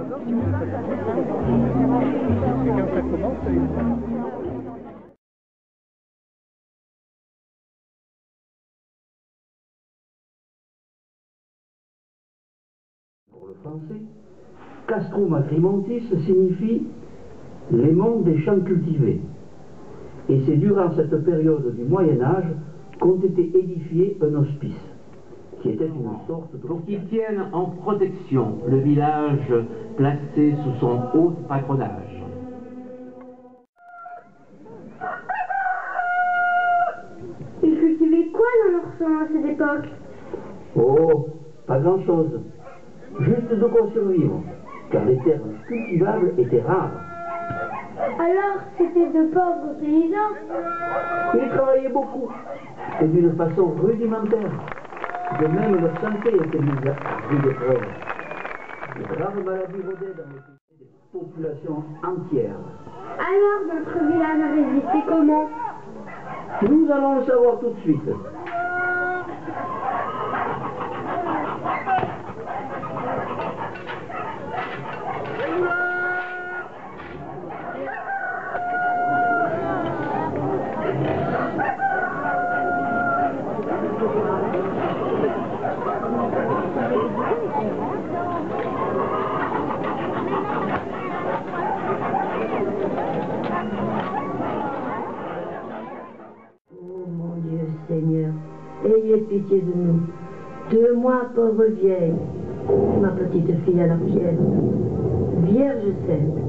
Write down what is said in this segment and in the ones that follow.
Pour le français, Castrum Agrimontis signifie les monts des champs cultivés. Et c'est durant cette période du Moyen-Âge qu'ont été édifiés un hospice, qui était une sorte de... Pour qu'ils tiennent en protection le village placé sous son haut patronage. Ils cultivaient quoi dans leur sang à cette époque? Oh, pas grand-chose. Juste de quoi survivre, car les terres cultivables étaient rares. Alors, c'était de pauvres paysans? Ils travaillaient beaucoup, et d'une façon rudimentaire. De même, leur santé était mise à rude épreuve. De graves maladies rôdaient dans les populations entières. Alors, notre village a résisté comment? Nous allons le savoir tout de suite. Seigneur, ayez pitié de nous, de moi, pauvre vieille, ma petite fille à la pierre. Vierge sainte,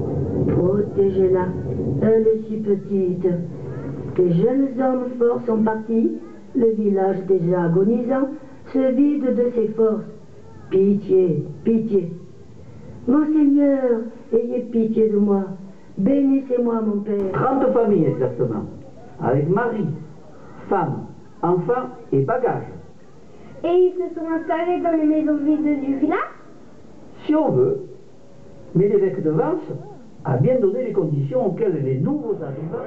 protégez-la, elle est si petite. Les jeunes hommes forts sont partis, le village déjà agonisant se vide de ses forces. Pitié, pitié. Mon Seigneur, ayez pitié de moi, bénissez-moi, mon Père. 30 familles exactement, avec mari, femme, enfants et bagages. Et ils se sont installés dans les maisons vides du village? Si on veut, mais l'évêque de Vence a bien donné les conditions auxquelles les nouveaux arrivants...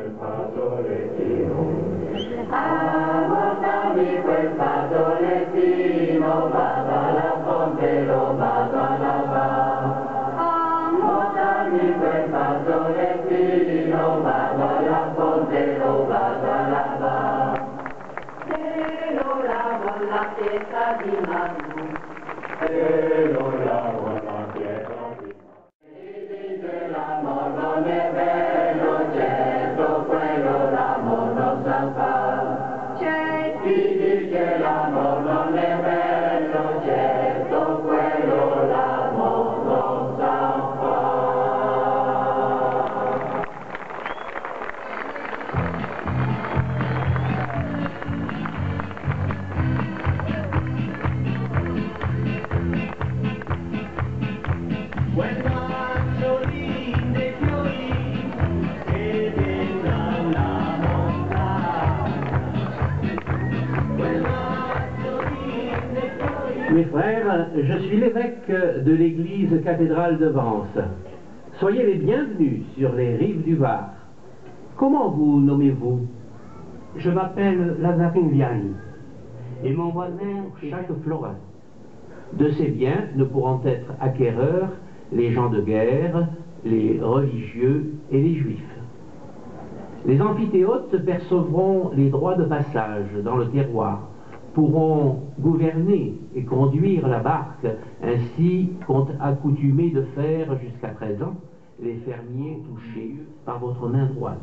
Mes frères, je suis l'évêque de l'église cathédrale de Vence. Soyez les bienvenus sur les rives du Var. Comment vous nommez-vous? Je m'appelle Lazarine Vianney et mon voisin Jacques Florin. De ces biens ne pourront être acquéreurs les gens de guerre, les religieux et les juifs. Les amphithéotes percevront les droits de passage dans le terroir, pourront gouverner et conduire la barque, ainsi qu'ont accoutumé de faire jusqu'à présent les fermiers touchés par votre main droite.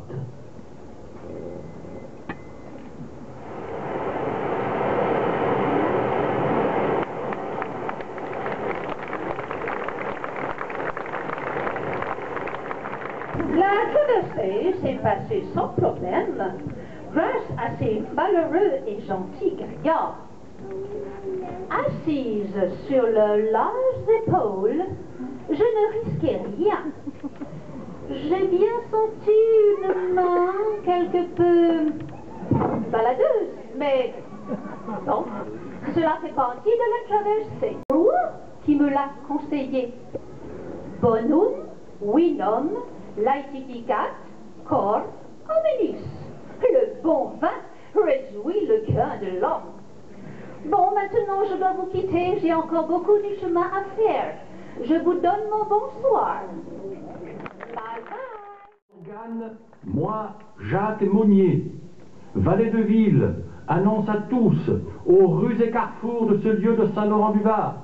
La traversée s'est passée sans problème, grâce à ces malheureux et gentils gaillards. Assise sur leurs larges épaules, je ne risquais rien. J'ai bien senti une main quelque peu baladeuse, mais non, cela fait partie de la traversée. Moi qui me l'a conseillé. Bonum, vinum, laetificat, cor, hominis. Le bon vin réjouit le cœur de l'homme. Bon, maintenant je dois vous quitter, j'ai encore beaucoup de chemin à faire. Je vous donne mon bonsoir. Bye bye. Organe, moi, Jacques Monnier, valet de ville, annonce à tous, aux rues et carrefours de ce lieu de Saint-Laurent-du-Var,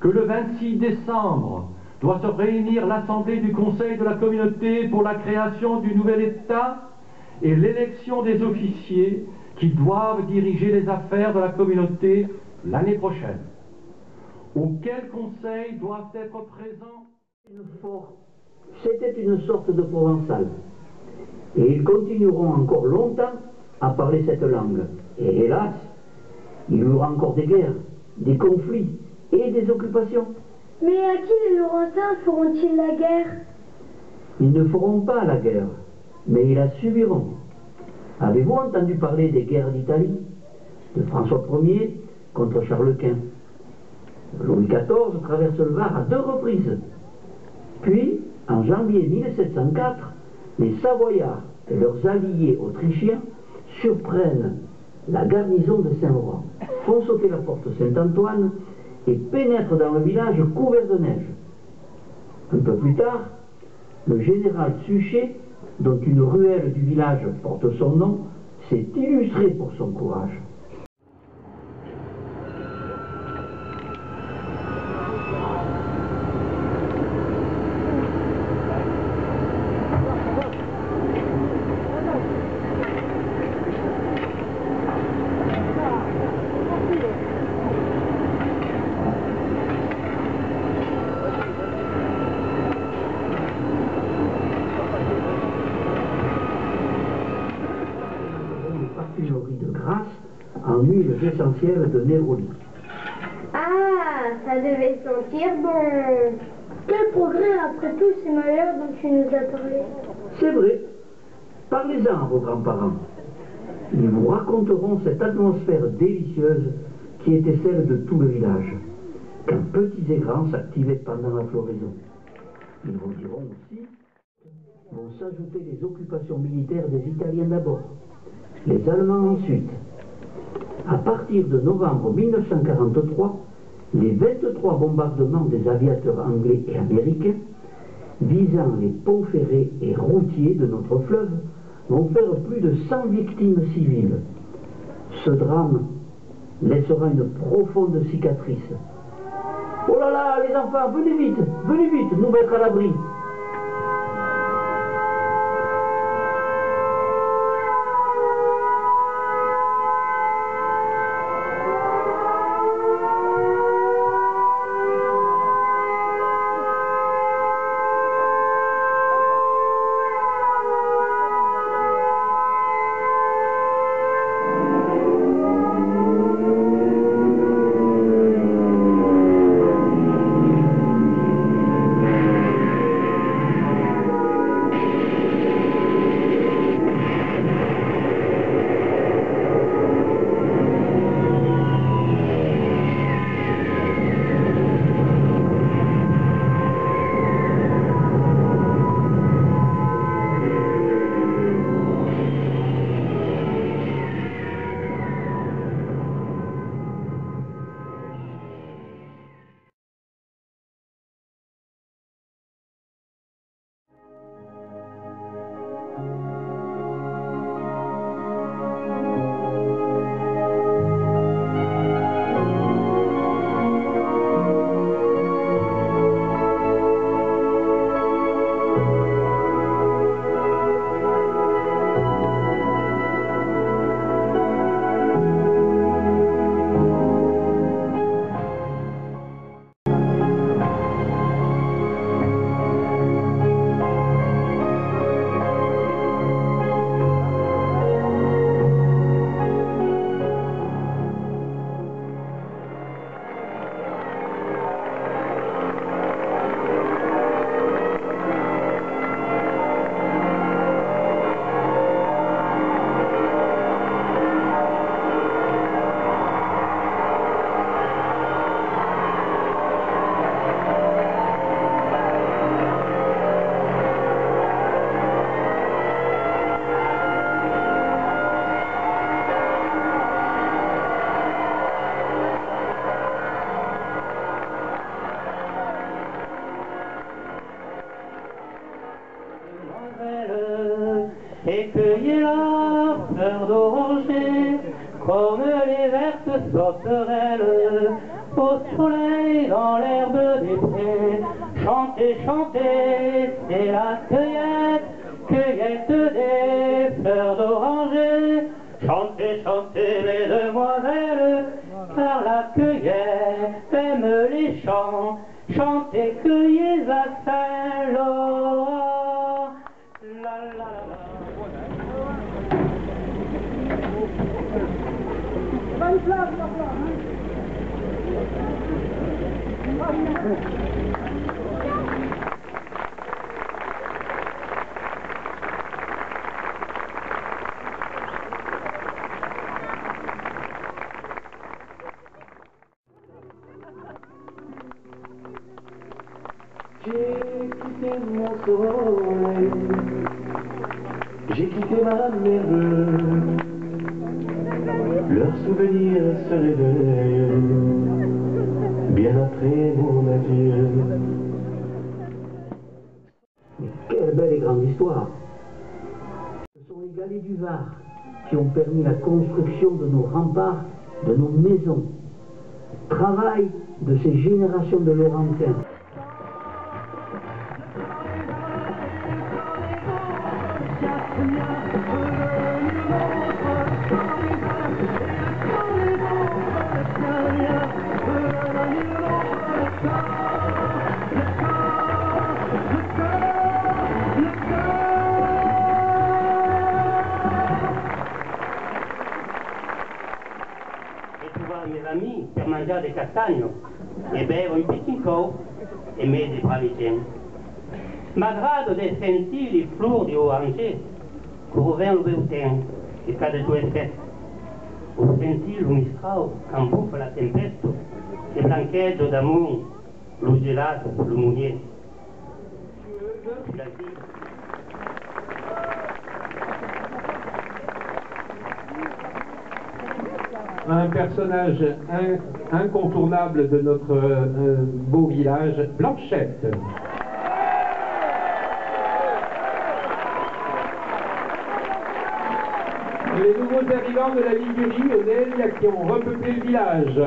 que le 26 décembre doit se réunir l'Assemblée du Conseil de la Communauté pour la création du nouvel État et l'élection des officiers qui doivent diriger les affaires de la communauté l'année prochaine. Auquel conseil doivent être présents? C'était une sorte de provençal. Et ils continueront encore longtemps à parler cette langue. Et hélas, il y aura encore des guerres, des conflits et des occupations. Mais à qui les Laurentins feront-ils la guerre? Ils ne feront pas la guerre, mais ils la subiront. Avez-vous entendu parler des guerres d'Italie? De François Ier contre Charles Quint. Louis XIV traverse le Var à 2 reprises. Puis, en janvier 1704, les Savoyards et leurs alliés autrichiens surprennent la garnison de Saint-Laurent, font sauter la porte Saint-Antoine et pénètrent dans le village couvert de neige. Un peu plus tard, le général Suchet, dont une ruelle du village porte son nom, s'est illustré pour son courage. De Grasse en huile essentielle de Néroli. Ah, ça devait sentir bon. Quel progrès après tous ces malheurs dont tu nous as parlé. C'est vrai. Parlez-en à vos grands-parents. Ils vous raconteront cette atmosphère délicieuse qui était celle de tout le village, quand petits et grands s'activaient pendant la floraison. Ils vous diront aussi, vont s'ajouter les occupations militaires des Italiens d'abord, les Allemands ensuite. À partir de novembre 1943, les 23 bombardements des aviateurs anglais et américains visant les ponts ferrés et routiers de notre fleuve vont faire plus de 100 victimes civiles. Ce drame laissera une profonde cicatrice. Oh là là, les enfants, venez vite, nous mettre à l'abri. et cueillez la fleur d'oranger, comme les vertes sauterelles, au soleil dans l'herbe des prés. Chantez, chantez, c'est la cueillette, cueillette des fleurs d'oranger. Chantez, chantez les demoiselles, car la cueillette aime les chants. Chantez, cueillez à Saint-Laurent. La, la, la, la. J'ai quitté mon soleil, j'ai quitté ma mer bleue, leurs souvenirs se réveillent, bien après mon adieu. Mais quelle belle et grande histoire! Ce sont les galets du Var qui ont permis la construction de nos remparts, de nos maisons. Travail de ces générations de Laurentins. Mes amis per mangiare des castagnes e bevo un pizzico e me dei paritins. M'agrada de sentir les fleurs d'oranger couvrant le beutin et cas de tout effet. Ou sentir le mistral quand bouffe la tempête et blanqueggio d'amour, le gelato, le mounier. Un personnage incontournable de notre beau village, Blanchette. Les nouveaux arrivants de la Ligurie, Lionel, qui ont repeuplé le village.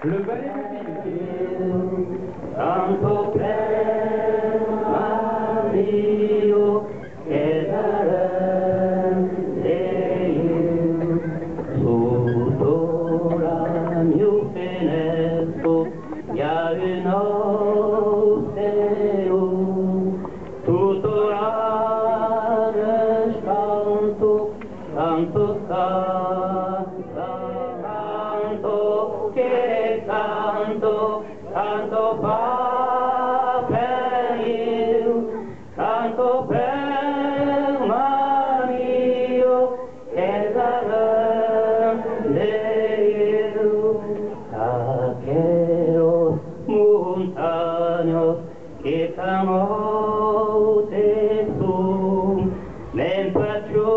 Le ballet de Dio che sotto la mio finestrino hi ha un oceano, tutto l'anno canto, canto, canto, che canto, canto fa per io. Canto per Mario che grande io, aquellos montaños que camote son, l'impression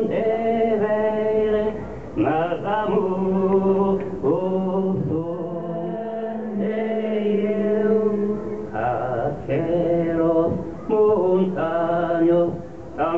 de vere, mas amor au son aquellos montaños tan